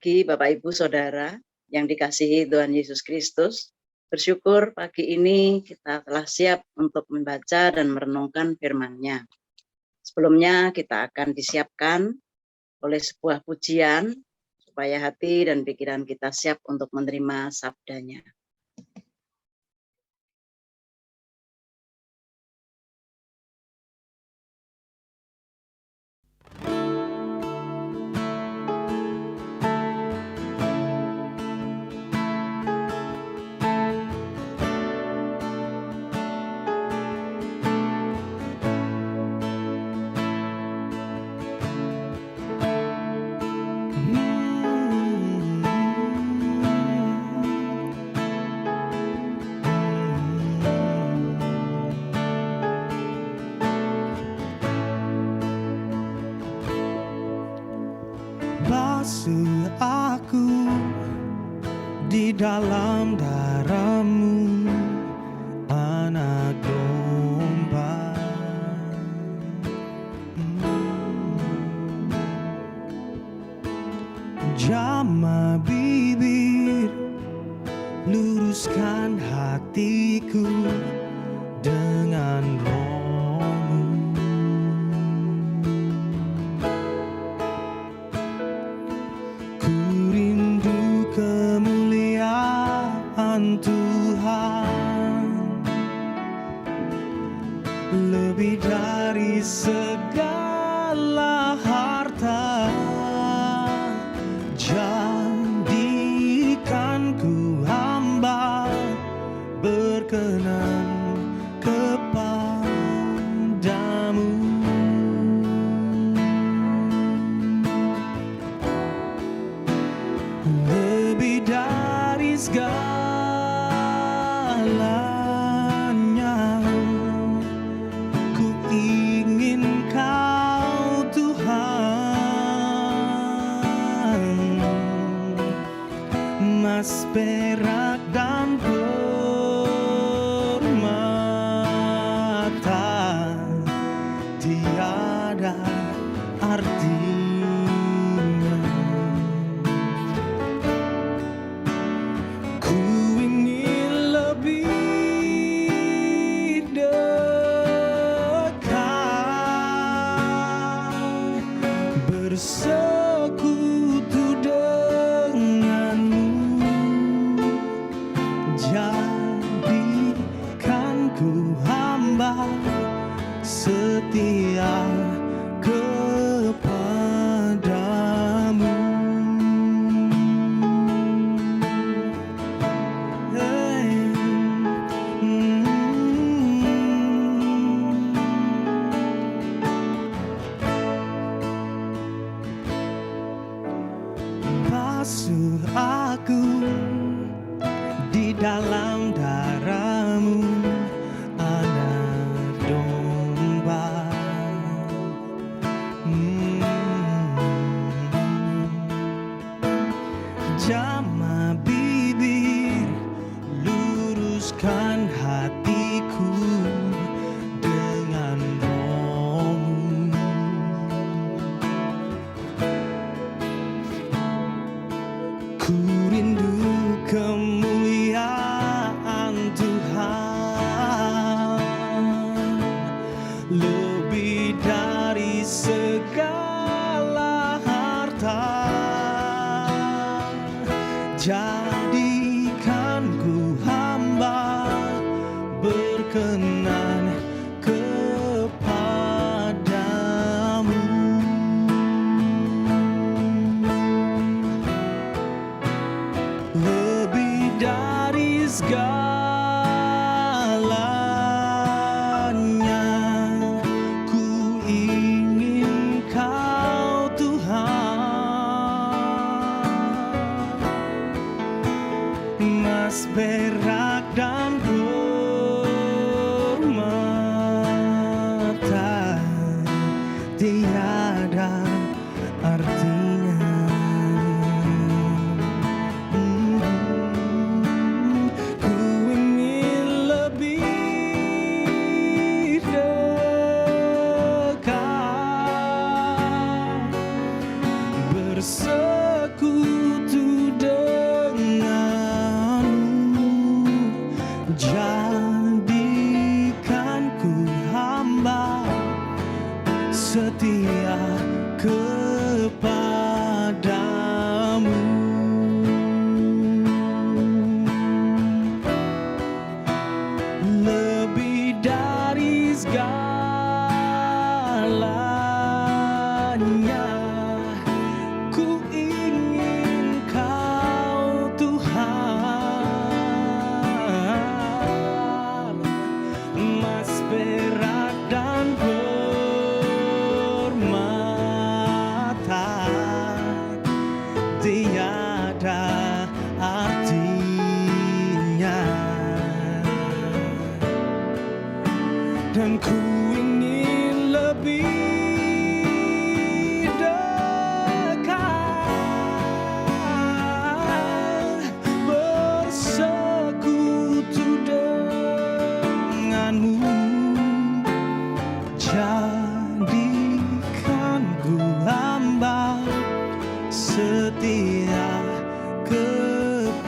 pagi Bapak Ibu Saudara yang dikasihi Tuhan Yesus Kristus. Bersyukur pagi ini kita telah siap untuk membaca dan merenungkan firman-Nya. Sebelumnya kita akan disiapkan oleh sebuah pujian supaya hati dan pikiran kita siap untuk menerima sabdanya. Basuh aku di dalam darah-Mu, anak domba. Jamah bibir, luruskan hatiku dengan Roh-Mu. Ku rindu kemuliaan Tuhan lebih dari segala harta. Jadikan ku hamba berkenan kepadamu. Lebih dari segalanya, ku ingin Kau Tuhan, emas, perak, dan permata tiada artinya. Ku ingin lebih dekat, bersekutu denganmu. Jadikan ku hamba setia kepadamu. Basuh aku di dalam darah-Mu, anak domba. Jamah bibir, luruskan hatiku dengan Roh-Mu. Ku rindu kemuliaan Tuhan lebih dari segala harta. Jadikan ku hamba berkenan kepadamu. Lebih dari segalanya, ku ingin Kau Tuhan, emas, perak, dan permata tiada artinya. Ku ingin lebih dekat, bersekutu setia kepadamu.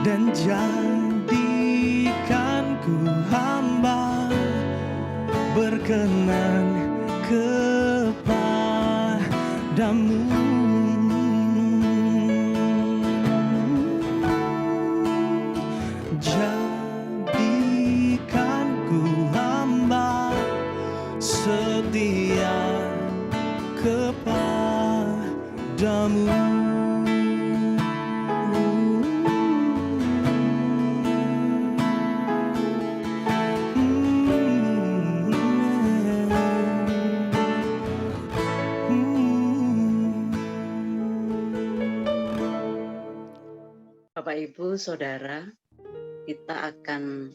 Dan jadikan ku hamba berkenan kepadamu. Jadikan ku hamba setia kepadamu. Bapak Ibu Saudara, kita akan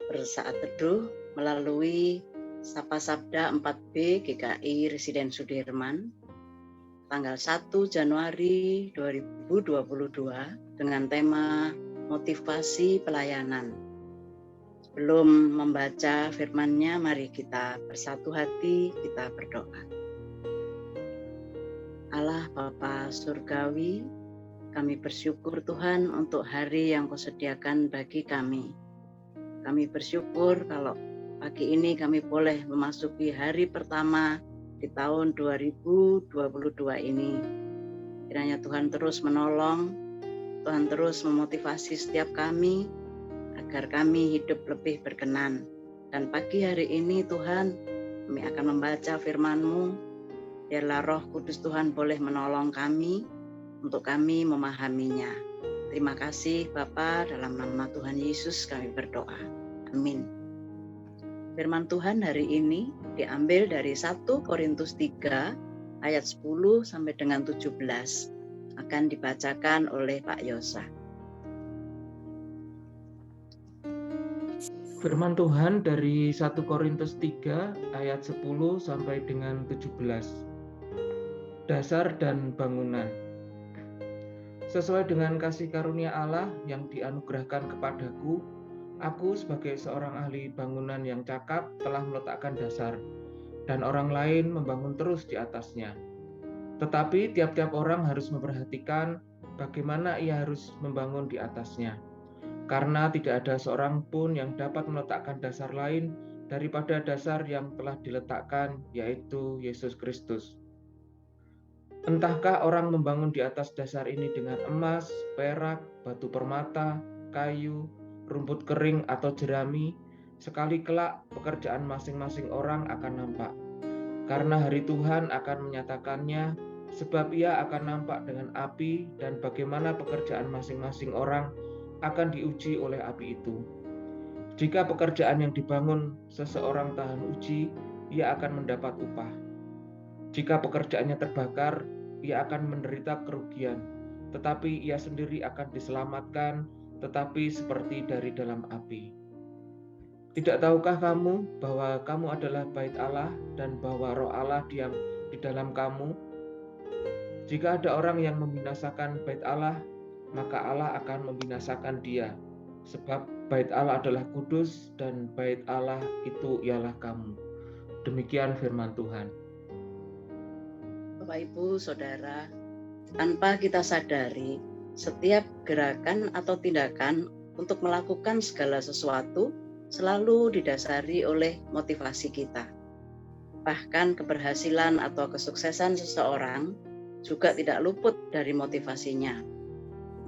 bersaat teduh melalui Sapa Sabda 4B GKI Residen Sudirman tanggal 1 Januari 2022 dengan tema motivasi pelayanan. Sebelum membaca firman-Nya, mari kita bersatu hati, kita berdoa. Allah Bapa Surgawi, kami bersyukur Tuhan untuk hari yang Kau sediakan bagi kami. Kami bersyukur kalau pagi ini kami boleh memasuki hari pertama di tahun 2022 ini. Kiranya Tuhan terus menolong, Tuhan terus memotivasi setiap kami agar kami hidup lebih berkenan. Dan pagi hari ini Tuhan, kami akan membaca firman-Mu. Biarlah Roh Kudus Tuhan boleh menolong kami untuk kami memahaminya. Terima kasih Bapa, dalam nama Tuhan Yesus kami berdoa. Amin. Firman Tuhan hari ini diambil dari 1 Korintus 3 ayat 10 sampai dengan 17. Akan dibacakan oleh Pak Yosa. Firman Tuhan dari 1 Korintus 3 ayat 10 sampai dengan 17. Dasar dan bangunan. Sesuai dengan kasih karunia Allah yang dianugerahkan kepadaku, aku sebagai seorang ahli bangunan yang cakap telah meletakkan dasar, dan orang lain membangun terus di atasnya. Tetapi tiap-tiap orang harus memperhatikan bagaimana ia harus membangun di atasnya. Karena tidak ada seorang pun yang dapat meletakkan dasar lain daripada dasar yang telah diletakkan, yaitu Yesus Kristus. Entahkah orang membangun di atas dasar ini dengan emas, perak, batu permata, kayu, rumput kering atau jerami, sekali kelak pekerjaan masing-masing orang akan nampak. Karena hari Tuhan akan menyatakannya, sebab ia akan nampak dengan api, dan bagaimana pekerjaan masing-masing orang akan diuji oleh api itu. Jika pekerjaan yang dibangun seseorang tahan uji, ia akan mendapat upah. Jika pekerjaannya terbakar, ia akan menderita kerugian, tetapi ia sendiri akan diselamatkan, tetapi seperti dari dalam api. Tidak tahukah kamu bahwa kamu adalah bait Allah dan bahwa Roh Allah diam di dalam kamu? Jika ada orang yang membinasakan bait Allah, maka Allah akan membinasakan dia, sebab bait Allah adalah kudus dan bait Allah itu ialah kamu. Demikian firman Tuhan. Bapak Ibu Saudara, tanpa kita sadari, setiap gerakan atau tindakan untuk melakukan segala sesuatu selalu didasari oleh motivasi kita. Bahkan keberhasilan atau kesuksesan seseorang juga tidak luput dari motivasinya.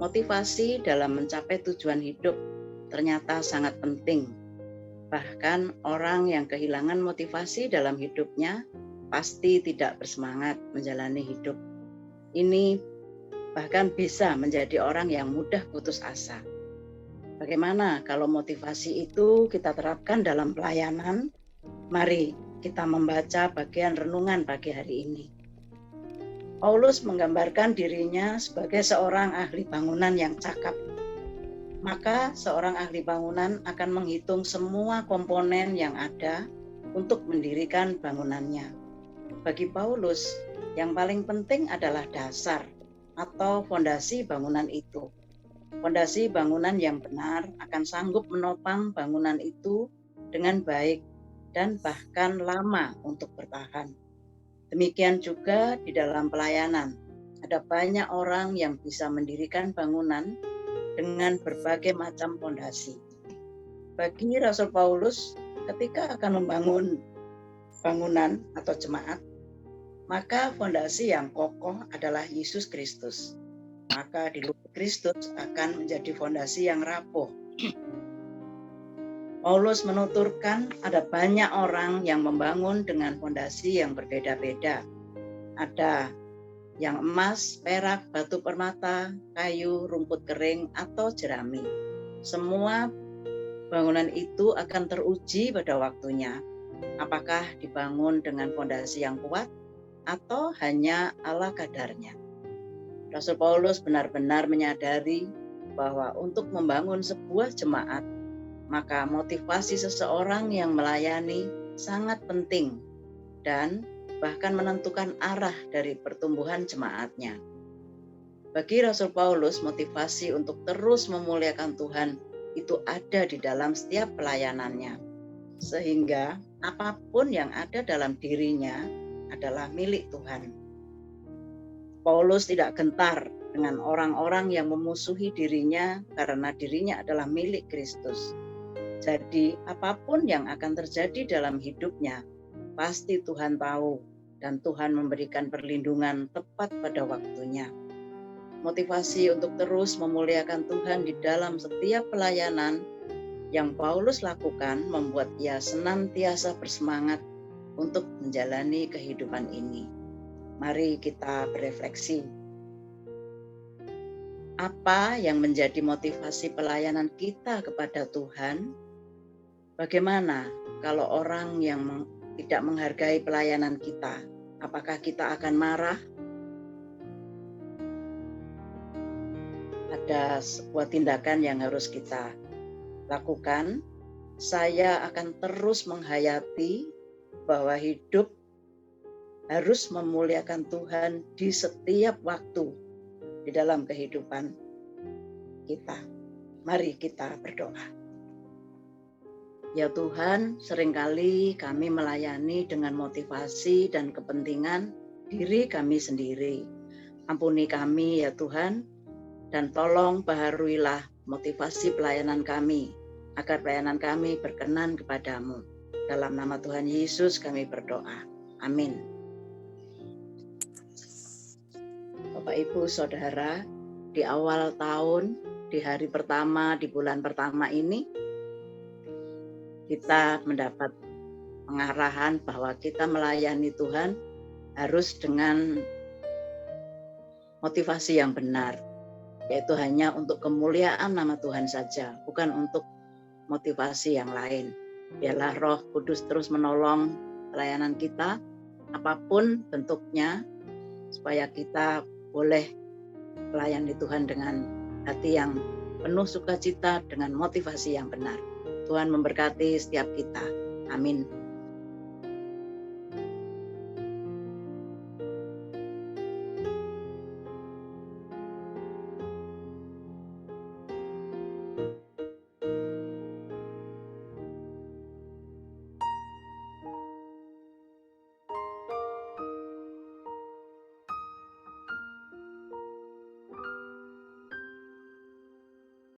Motivasi dalam mencapai tujuan hidup ternyata sangat penting. Bahkan orang yang kehilangan motivasi dalam hidupnya pasti tidak bersemangat menjalani hidup. Ini bahkan bisa menjadi orang yang mudah putus asa. Bagaimana kalau motivasi itu kita terapkan dalam pelayanan? Mari kita membaca bagian renungan pagi hari ini. Paulus menggambarkan dirinya sebagai seorang ahli bangunan yang cakap. Maka seorang ahli bangunan akan menghitung semua komponen yang ada untuk mendirikan bangunannya. Bagi Paulus, yang paling penting adalah dasar atau fondasi bangunan itu. Fondasi bangunan yang benar akan sanggup menopang bangunan itu dengan baik dan bahkan lama untuk bertahan. Demikian juga di dalam pelayanan. Ada banyak orang yang bisa mendirikan bangunan dengan berbagai macam fondasi. Bagi Rasul Paulus, ketika akan membangun bangunan atau jemaat, maka fondasi yang kokoh adalah Yesus Kristus. Maka di luar Kristus akan menjadi fondasi yang rapuh. Paulus menuturkan ada banyak orang yang membangun dengan fondasi yang berbeda-beda. Ada yang emas, perak, batu permata, kayu, rumput kering, atau jerami. Semua bangunan itu akan teruji pada waktunya. Apakah dibangun dengan fondasi yang kuat atau hanya ala kadarnya? Rasul Paulus benar-benar menyadari bahwa untuk membangun sebuah jemaat, maka motivasi seseorang yang melayani sangat penting dan bahkan menentukan arah dari pertumbuhan jemaatnya. Bagi Rasul Paulus, motivasi untuk terus memuliakan Tuhan itu ada di dalam setiap pelayanannya. Sehingga apapun yang ada dalam dirinya adalah milik Tuhan. Paulus tidak gentar dengan orang-orang yang memusuhi dirinya karena dirinya adalah milik Kristus. Jadi apapun yang akan terjadi dalam hidupnya, pasti Tuhan tahu dan Tuhan memberikan perlindungan tepat pada waktunya. Motivasi untuk terus memuliakan Tuhan di dalam setiap pelayanan yang Paulus lakukan membuat ia senantiasa bersemangat untuk menjalani kehidupan ini. Mari kita berefleksi. Apa yang menjadi motivasi pelayanan kita kepada Tuhan? Bagaimana kalau orang yang tidak menghargai pelayanan kita? Apakah kita akan marah? Ada sebuah tindakan yang harus kita lakukan. Saya akan terus menghayati bahwa hidup harus memuliakan Tuhan di setiap waktu di dalam kehidupan kita. Mari kita berdoa. Ya Tuhan, seringkali kami melayani dengan motivasi dan kepentingan diri kami sendiri. Ampuni kami ya Tuhan, dan tolong baharuilah motivasi pelayanan kami, agar pelayanan kami berkenan kepadamu. Dalam nama Tuhan Yesus kami berdoa. Amin. Bapak Ibu Saudara, di awal tahun, di hari pertama, di bulan pertama ini, kita mendapat pengarahan bahwa kita melayani Tuhan harus dengan motivasi yang benar, yaitu hanya untuk kemuliaan nama Tuhan saja, bukan untuk motivasi yang lain. Biarlah Roh Kudus terus menolong pelayanan kita, apapun bentuknya, supaya kita boleh melayani Tuhan dengan hati yang penuh sukacita, dengan motivasi yang benar. Tuhan memberkati setiap kita. Amin.